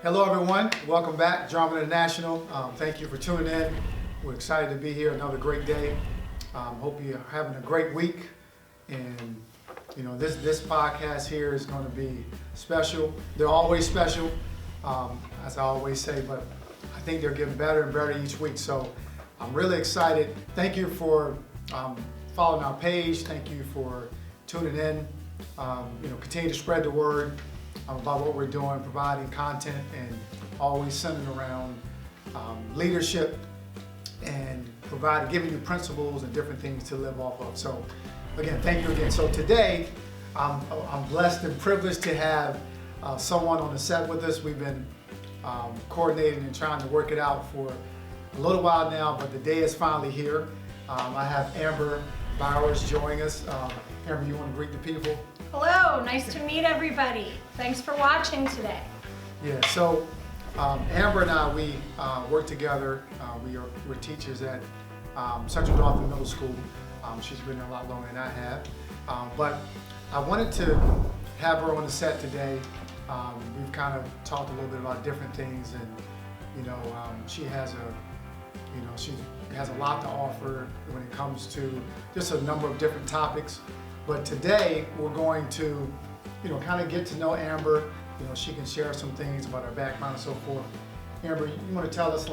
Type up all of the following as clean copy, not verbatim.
Hello everyone, welcome back, Drama International. Thank you for tuning in. We're excited to be here, another great day. Hope you're having a great week. And you know, this podcast here is going to be special. They're always special, as I always say, but I think they're getting better and better each week. So I'm really excited. Thank you for following our page. Thank you for tuning in. Continue to spread the word about what we're doing, providing content, and always centered around leadership and giving you principles and different things to live off of. So again, thank you again. So today, I'm blessed and privileged to have someone on the set with us. We've been coordinating and trying to work it out for a little while now, but the day is finally here. I have Amber Bowers joining us. Amber, you want to greet the people? Hello, nice to meet everybody. Thanks for watching today. Yeah, so Amber and I, we work together. We're teachers at Central Dauphin Middle School. She's been there a lot longer than I have. But I wanted to have her on the set today. We've kind of talked a little bit about different things, and she has a lot to offer when it comes to just a number of different topics. But today we're going to, kind of get to know Amber. She can share some things about her background and so forth. Amber, you want to tell us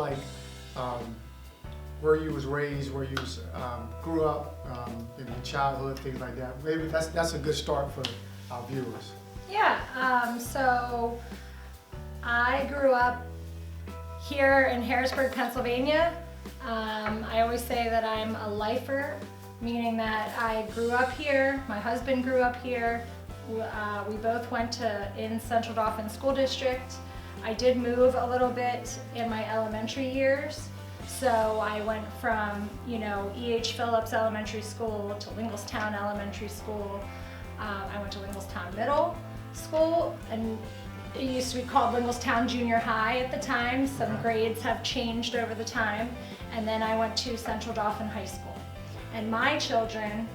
where you was raised, where you grew up, in your childhood, things like that. Maybe that's a good start for our viewers. Yeah, so I grew up here in Harrisburg, Pennsylvania. I always say that I'm a lifer, meaning that I grew up here, my husband grew up here, we both went in Central Dauphin School District. I did move a little bit in my elementary years, so I went from E.H. Phillips Elementary School to Linglestown Elementary School. I went to Linglestown Middle School, and it used to be called Linglestown Junior High at the time. Some grades have changed over the time. And then I went to Central Dauphin High School. And my children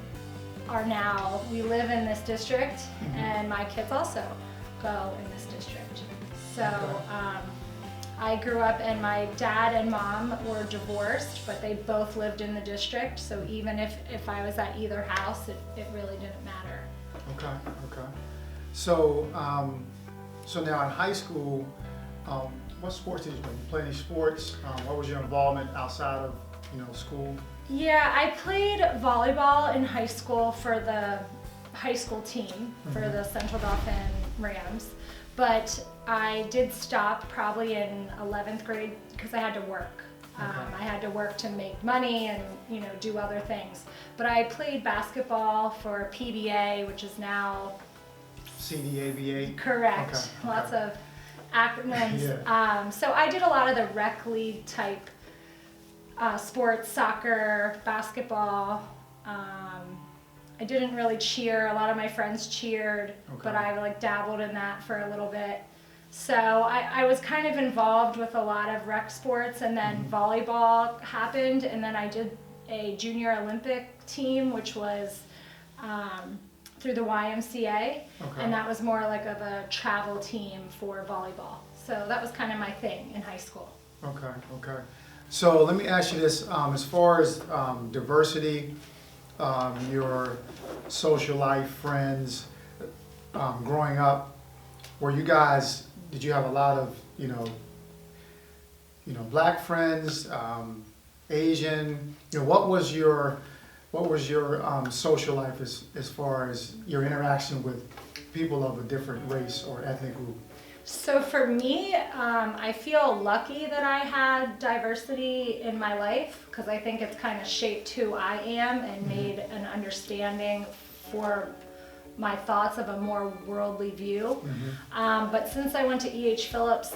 we live in this district, and my kids also go in this district. So I grew up, and my dad and mom were divorced, but they both lived in the district. So even if I was at either house, it really didn't matter. Okay. So, so now in high school, what sports did you play? You play any sports? What was your involvement outside of, school? Yeah, I played volleyball in high school for the high school team for the Central Dauphin Rams, but I did stop probably in 11th grade because I had to work. I had to work to make money and do other things. But I played basketball for PBA, which is now CDABA? Correct. Okay. Lots of acronyms. Yeah. So I did a lot of the rec league type sports, soccer, basketball. I didn't really cheer. A lot of my friends cheered, but I dabbled in that for a little bit. So I was kind of involved with a lot of rec sports, and then volleyball happened, and then I did a junior Olympic team, which was through the YMCA, and that was more like of a travel team for volleyball. So that was kind of my thing in high school. Okay. So let me ask you this, as far as diversity, your social life, friends, growing up, did you have a lot of, black friends, Asian, what was your social life as far as your interaction with people of a different race or ethnic group? So for me, I feel lucky that I had diversity in my life, because I think it's kind of shaped who I am and made an understanding for my thoughts of a more worldly view. But since I went to E.H. Phillips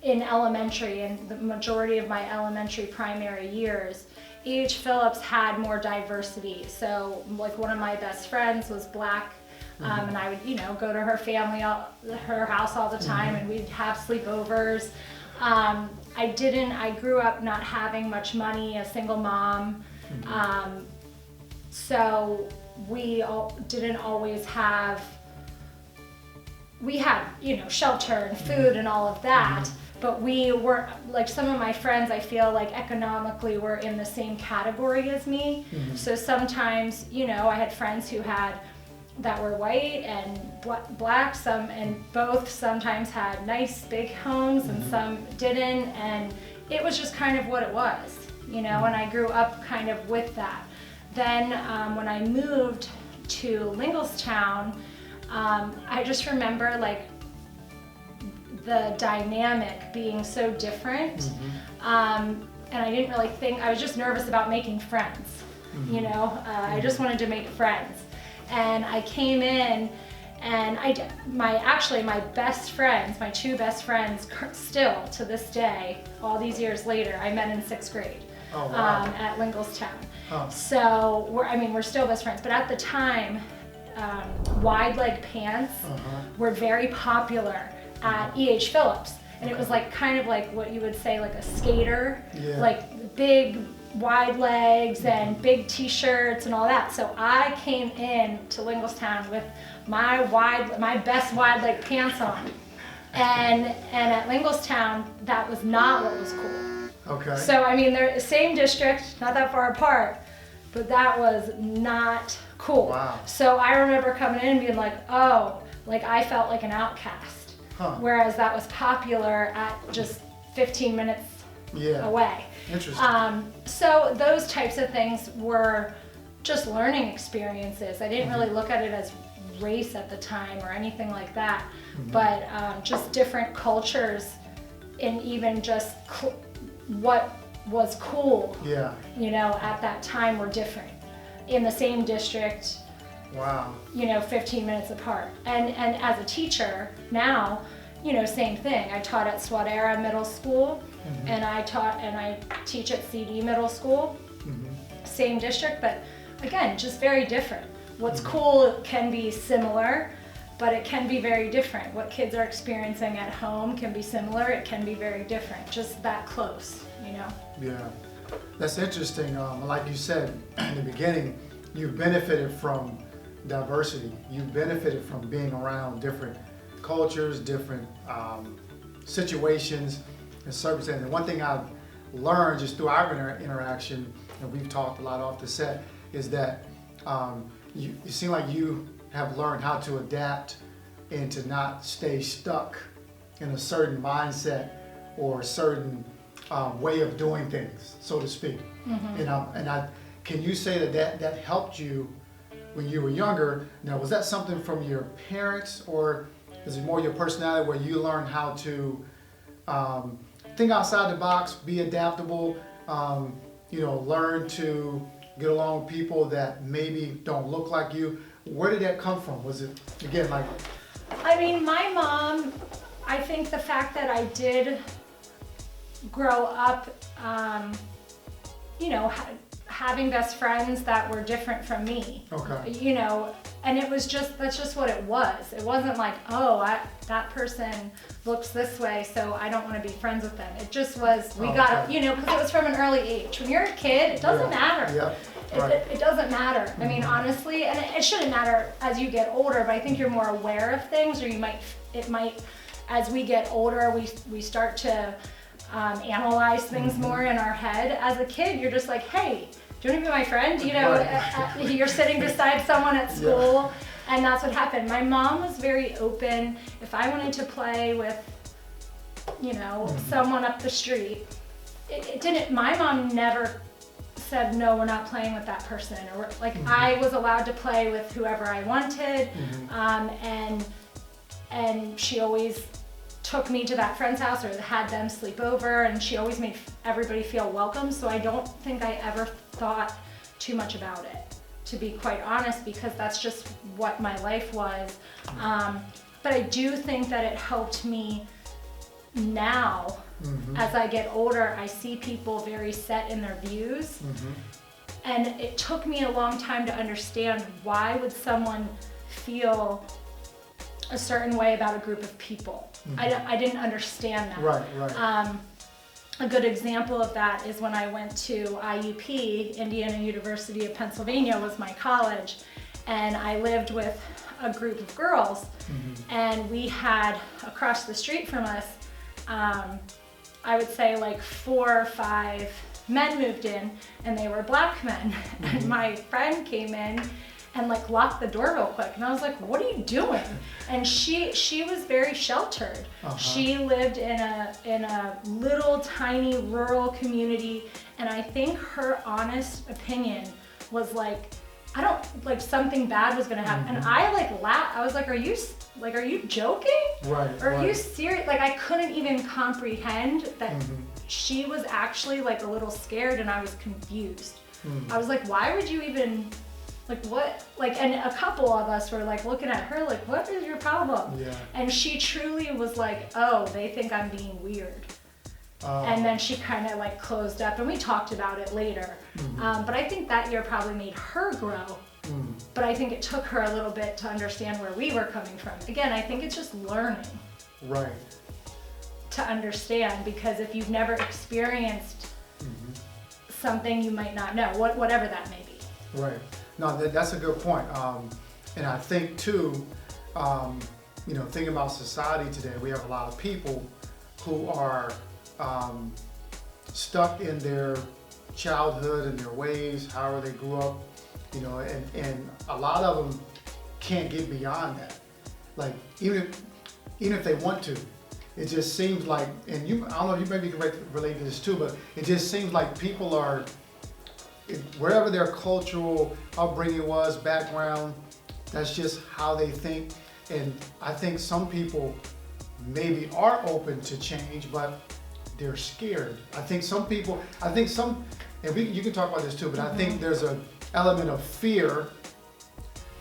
in elementary, and the majority of my elementary primary years, E.H. Phillips had more diversity. So one of my best friends was black. And I would, go to her her house all the time, and we'd have sleepovers. I grew up not having much money, a single mom. So we didn't always have we had, shelter and food and all of that, but we were, like, some of my friends, I feel like economically were in the same category as me. So sometimes, I had friends that were white and black, and both sometimes had nice big homes and some didn't, and it was just kind of what it was, and I grew up kind of with that. Then when I moved to Linglestown, I just remember like the dynamic being so different, and I didn't really think, I was just nervous about making friends, I just wanted to make friends. And I came in, and my best friends, my two best friends, still to this day, all these years later, I met in 6th grade. Oh, wow. At Linglestown. Huh. So we're still best friends, but at the time, wide leg pants were very popular at E.H. Phillips, and it was like kind of like what you would say like a skater, like big wide legs and big t-shirts and all that. So I came in to Linglestown with my best wide leg pants on, and at Linglestown that was not what was cool. Okay. So they're the same district, not that far apart, but that was not cool. Wow. So I remember coming in and being like, oh, like I felt like an outcast. Whereas that was popular at just 15 minutes away. Interesting. So those types of things were just learning experiences. I didn't really look at it as race at the time or anything like that, but just different cultures, and even just what was cool, at that time were different in the same district. Wow. 15 minutes apart. And as a teacher now, same thing. I taught at Swadera Middle School, and I teach at CD Middle School, same district, but again, just very different. What's cool can be similar, but it can be very different. What kids are experiencing at home can be similar, it can be very different, just that close, Yeah, that's interesting. Like you said in the beginning, you've benefited from diversity. You've benefited from being around different cultures, different situations and circumstances. And one thing I've learned just through our interaction, and we've talked a lot off the set, is that you seem like you have learned how to adapt and to not stay stuck in a certain mindset or a certain way of doing things, so to speak. Can you say that helped you when you were younger? Now, was that something from your parents, or is it more your personality where you learned how to think outside the box, be adaptable, learn to get along with people that maybe don't look like you? Where did that come from? Was it, again, like... my mom, I think the fact that I did grow up, having best friends that were different from me. Okay. And it was that's just what it was. It wasn't like, oh, that person looks this way, so I don't want to be friends with them. It just was, because it was from an early age. When you're a kid, it doesn't matter. Yeah. Right. It doesn't matter. Honestly, and it shouldn't matter as you get older, but I think you're more aware of things, or it might, as we get older, we start to analyze things more in our head. As a kid, you're just like, hey, do you want to be my friend? You're sitting beside someone at school, and that's what happened. My mom was very open. If I wanted to play with, someone up the street, it didn't, my mom never said, no, we're not playing with that person, or like I was allowed to play with whoever I wanted, and she always took me to that friend's house or had them sleep over, and she always made everybody feel welcome. So I don't think I ever thought too much about it, to be quite honest, because that's just what my life was. But I do think that it helped me now. As I get older, I see people very set in their views, and it took me a long time to understand why would someone feel a certain way about a group of people. I didn't understand that. Right. A good example of that is when I went to IUP, Indiana University of Pennsylvania was my college, and I lived with a group of girls, and we had across the street from us, I would say like 4 or 5 men moved in, and they were black men. And my friend came in and like locked the door real quick, and I was like, "What are you doing?" And she was very sheltered. She lived in a little tiny rural community, and I think her honest opinion was like, I don't, like something bad was gonna happen. And I like laughed. I was like, are you joking? Right. Or are you serious? Like, I couldn't even comprehend that she was actually like a little scared, and I was confused. I was like, why would you even, like, what? Like, and a couple of us were like looking at her like, what is your problem? Yeah. And she truly was like, oh, they think I'm being weird. And then she kind of like closed up, and we talked about it later. But I think that year probably made her grow. But I think it took her a little bit to understand where we were coming from. Again, I think it's just learning. Right. To understand, because if you've never experienced something, you might not know, whatever that may be. Right. No, that's a good point. And I think too, thinking about society today, we have a lot of people who are stuck in their childhood and their ways, however they grew up, and a lot of them can't get beyond that. Like, even if they want to, it just seems like, and I don't know, you maybe can relate to this too, but it just seems like people are, wherever their cultural upbringing was, background, that's just how they think. And I think some people maybe are open to change, but they're scared. I think some, and you can talk about this too, but I think there's an element of fear.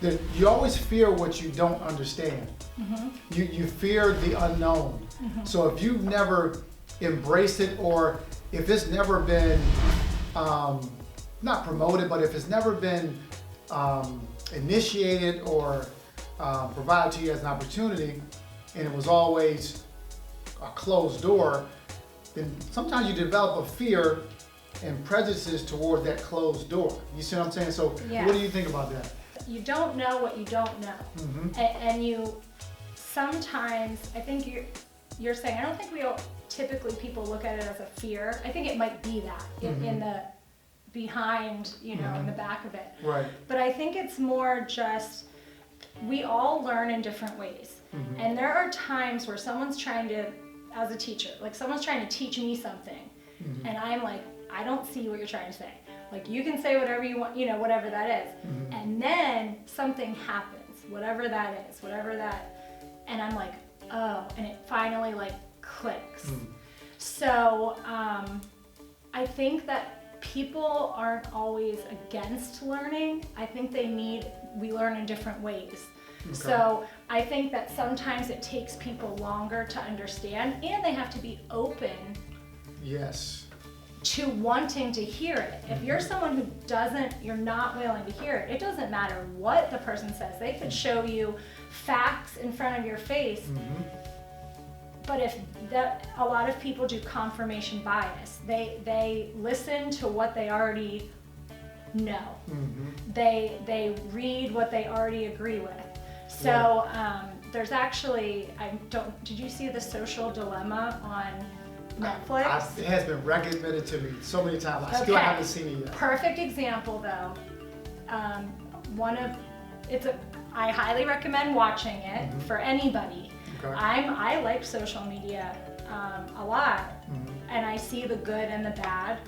That you always fear what you don't understand. You fear the unknown. So if you've never embraced it, or if it's never been, not promoted, but if it's never been initiated or provided to you as an opportunity, and it was always a closed door, then sometimes you develop a fear and prejudices toward that closed door. You see what I'm saying? So Yes. What do you think about that? You don't know what you don't know. And you sometimes, I think you're saying, I don't think typically people look at it as a fear. I think it might be that in the behind, in the back of it. Right. But I think it's more just, we all learn in different ways. And there are times where someone's trying to, as a teacher, like someone's trying to teach me something, and I'm like, I don't see what you're trying to say. Like, you can say whatever you want, whatever that is. And then something happens, whatever that is, and I'm like, oh, and it finally like clicks. So I think that people aren't always against learning. I think we learn in different ways. Okay. So I think that sometimes it takes people longer to understand, and they have to be open. Yes. To wanting to hear it. If you're someone who you're not willing to hear it, it doesn't matter what the person says. They could show you facts in front of your face, but a lot of people do confirmation bias. They listen to what they already know. They read what they already agree with. So there's actually, did you see The Social Dilemma on Netflix? It has been recommended to me so many times. I still haven't seen it yet. Perfect example though. I highly recommend watching it for anybody. Okay. I like social media a lot, and I see the good and the bad,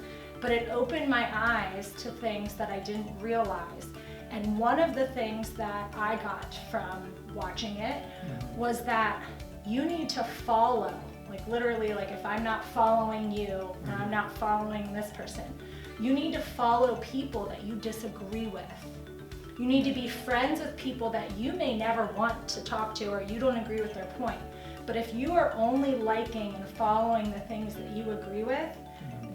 but it opened my eyes to things that I didn't realize. And one of the things that I got from watching it was that you need to follow. Like, literally, like, if I'm not following you and I'm not following this person, you need to follow people that you disagree with. You need to be friends with people that you may never want to talk to, or you don't agree with their point. But if you are only liking and following the things that you agree with,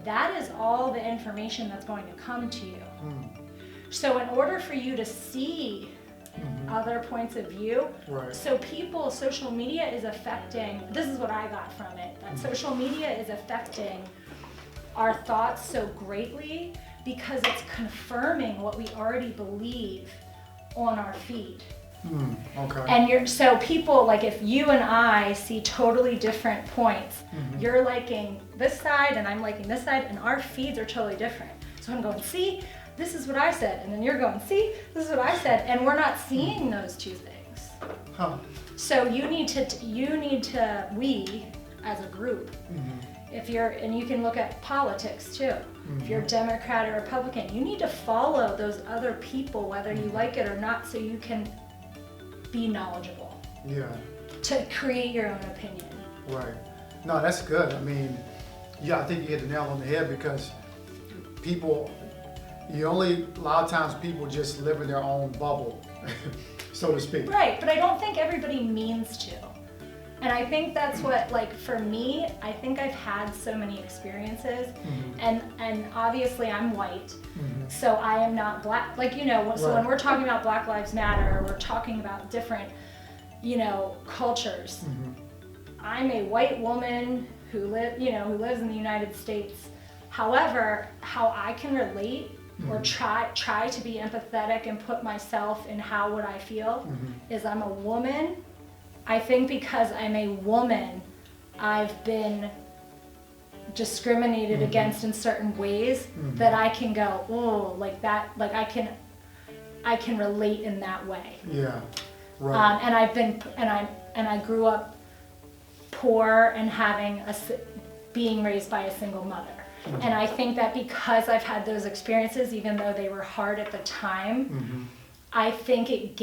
that is all the information that's going to come to you. So in order for you to see other points of view. Right. So social media is affecting, this is what I got from it, that social media is affecting our thoughts so greatly because it's confirming what we already believe on our feed. Okay. And so people, like if you and I see totally different points, you're liking this side and I'm liking this side, and our feeds are totally different. So I'm going, see, this is what I said, and then you're going, see, this is what I said, and we're not seeing those two things. Huh. So we as a group, and you can look at politics too. If you're Democrat or Republican, you need to follow those other people, whether you like it or not, so you can be knowledgeable. Yeah. To create your own opinion. Right. No, that's good. I mean, yeah, I think you hit the nail on the head because a lot of times people just live in their own bubble, so to speak. Right, but I don't think everybody means to. And I think that's what, like for me, I think I've had so many experiences, and obviously I'm white, so I am not black. Like, so when we're talking about Black Lives Matter, or we're talking about different, cultures, I'm a white woman who lives in the United States. However, how I can relate or try to be empathetic and put myself in how would I feel is I'm a woman. I think because I'm a woman, I've been discriminated against in certain ways that I can go, oh, like that, like I can relate in that way. Yeah, right. And I grew up poor and being raised by a single mother. And I think that because I've had those experiences, even though they were hard at the time, I think it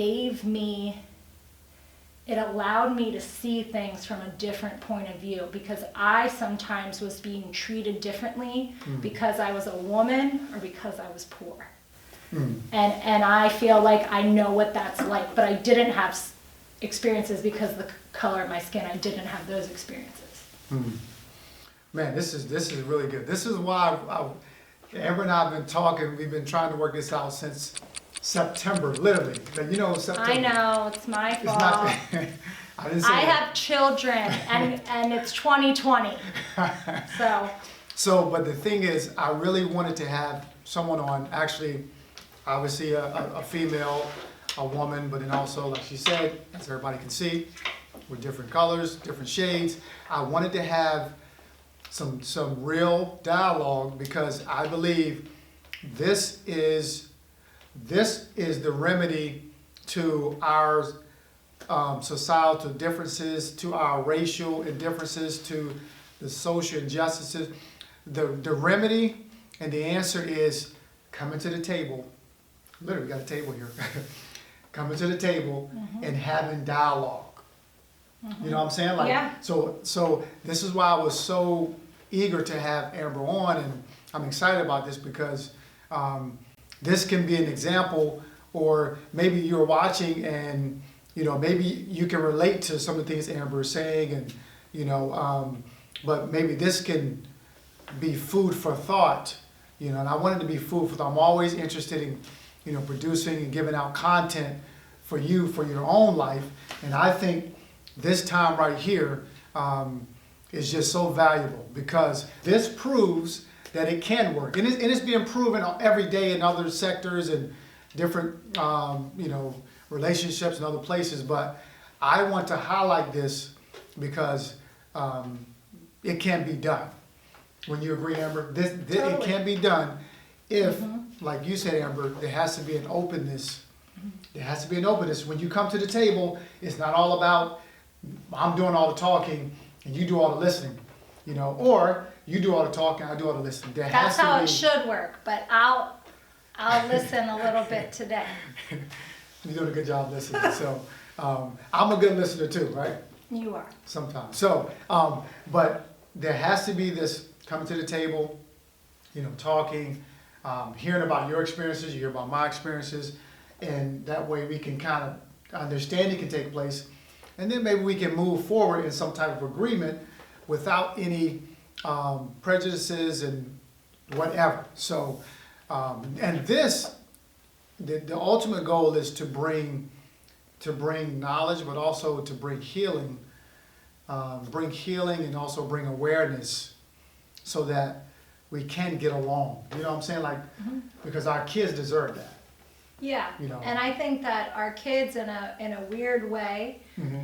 allowed me to see things from a different point of view, because I sometimes was being treated differently because I was a woman or because I was poor. And I feel like I know what that's like, but I didn't have experiences because of the color of my skin. I didn't have those experiences. Man, this is really good. This is why Amber and I have been talking. We've been trying to work this out since September, literally. September. I know, it's my fault. It's not, I didn't say I that. have children, and it's 2020. So, but the thing is, I really wanted to have someone on, actually, obviously a female, a woman, but then also, like she said, as everybody can see, with different colors, different shades. I wanted to have some real dialogue, because I believe this is the remedy to our societal differences, to our racial indifferences, to the social injustices. The remedy and the answer is coming to the table. Literally, we got a table here. Coming to the table and having dialogue. You know what I'm saying? Like, yeah. So this is why I was so eager to have Amber on, and I'm excited about this because this can be an example, or maybe you're watching and maybe you can relate to some of the things Amber is saying, and but maybe this can be food for thought, and I want it to be food for thought. I'm always interested in producing and giving out content for you for your own life, and I think this time right here is just so valuable, because this proves that it can work, and it's being proven every day in other sectors and different relationships and other places. But I want to highlight this because it can be done. When you agree, Amber, Totally. It can be done if, like you said, Amber, there has to be an openness. There has to be an openness. When you come to the table, it's not all about I'm doing all the talking and you do all the listening, or you do all the talking, I do all the listening. That's how it should work, but I'll listen a little bit today. You're doing a good job listening. So I'm a good listener too, right? You are. Sometimes. So, but there has to be this coming to the table, talking, hearing about your experiences, you hear about my experiences, and that way we can kind of understanding can take place. And then maybe we can move forward in some type of agreement without any prejudices and whatever. So, and this, the ultimate goal is to bring knowledge, but also to bring healing and also bring awareness, so that we can get along. You know what I'm saying? Like, because our kids deserve that. Yeah, You know. and I think that our kids, in a weird way,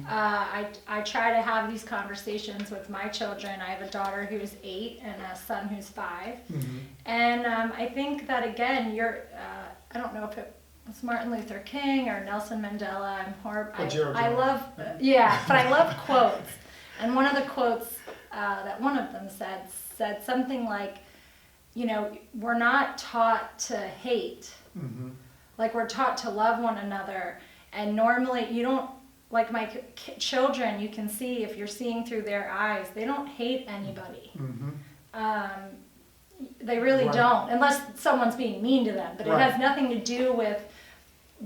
I try to have these conversations with my children. I have a daughter who's 8 and a son who's 5, and I think that again, I don't know if it was Martin Luther King or Nelson Mandela. I'm horrible. Gerald. I love, yeah, but I love quotes, and one of the quotes that one of them said something like, you know, we're not taught to hate. Like, we're taught to love one another, and normally you don't, like my children, you can see if you're seeing through their eyes, they don't hate anybody. They really don't, unless someone's being mean to them, but it has nothing to do with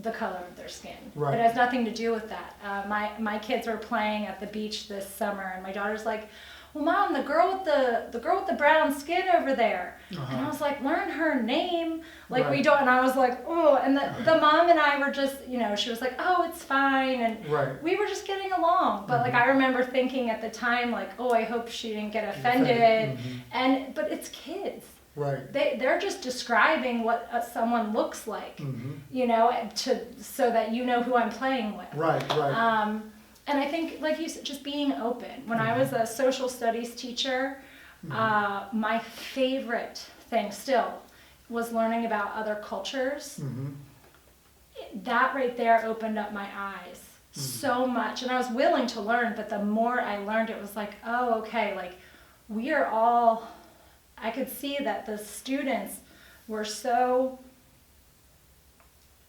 the color of their skin. It has nothing to do with that. My kids were playing at the beach this summer, and my daughter's like, well, Mom, the girl with the brown skin over there. And I was like, learn her name. Like, we don't. And I was like, oh. And the mom and I were just, you know, she was like, oh, it's fine. And we were just getting along. But like, I remember thinking at the time, like, oh, I hope she didn't get offended. But it's kids. They're just describing what someone looks like, you know, so that you know who I'm playing with. And I think, like you said, just being open. When I was a social studies teacher, my favorite thing still was learning about other cultures. That right there opened up my eyes so much. And I was willing to learn, but the more I learned, it was like, oh, okay, like we are all, I could see that the students were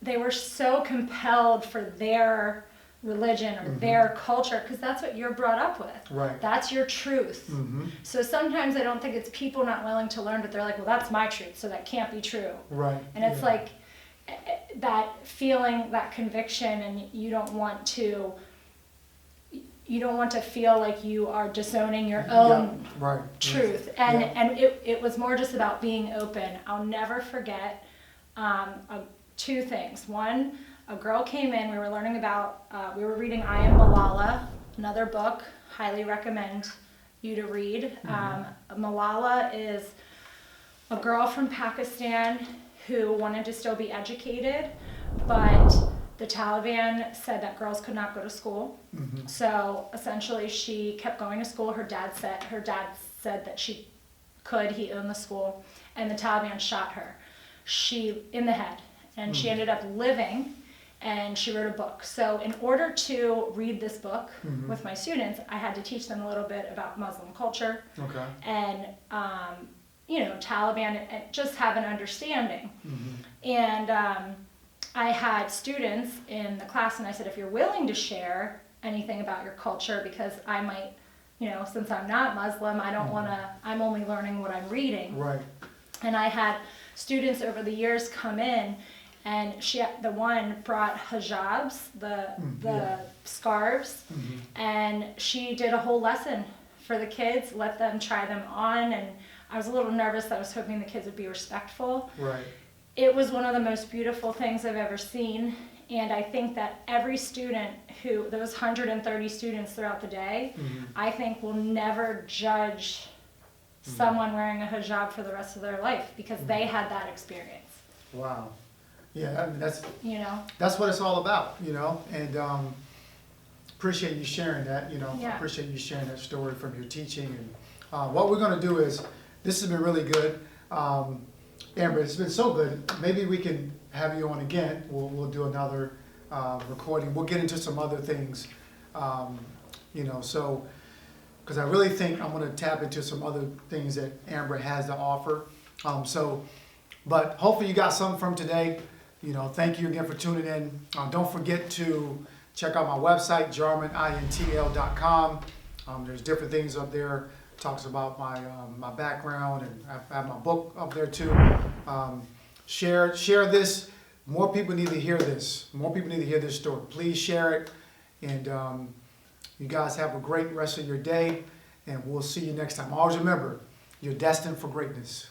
they were so compelled for their religion or their culture, because that's what you're brought up with. That's your truth. So sometimes I don't think it's people not willing to learn, but they're like, well, that's my truth, so that can't be true. And it's like that feeling, that conviction, and you don't want to feel like you are disowning your own truth. And it was more just about being open. I'll never forget 2 things. One, a girl came in, we were learning about, we were reading I Am Malala, another book, highly recommend you to read. Malala is a girl from Pakistan who wanted to still be educated, but the Taliban said that girls could not go to school. So essentially she kept going to school. Her dad said that she could, he owned the school, and the Taliban shot her in the head. And she ended up living, and she wrote a book. So in order to read this book with my students, I had to teach them a little bit about Muslim culture and, you know, Taliban, and just have an understanding. And I had students in the class, and I said, if you're willing to share anything about your culture, because I might, you know, since I'm not Muslim, I don't want to, I'm only learning what I'm reading. And I had students over the years come in, and the one brought hijabs, the scarves, and she did a whole lesson for the kids, let them try them on, and I was a little nervous. I was hoping the kids would be respectful. It was one of the most beautiful things I've ever seen, and I think that every student those 130 students throughout the day, I think will never judge someone wearing a hijab for the rest of their life, because they had that experience. Wow. Yeah, I mean, that's, you know, that's what it's all about, you know, and appreciate you sharing that, you know, appreciate you sharing that story from your teaching. And what we're going to do is, this has been really good. Amber, it's been so good. Maybe we can have you on again. We'll do another recording. We'll get into some other things, you know, so, because I really think I'm going to tap into some other things that Amber has to offer. But hopefully you got something from today. You know, thank you again for tuning in. Don't forget to check out my website, jarmanintl.com. There's different things up there. Talks about my background, and I have my book up there too. Share this. More people need to hear this. More people need to hear this story. Please share it. And you guys have a great rest of your day. And we'll see you next time. Always remember, you're destined for greatness.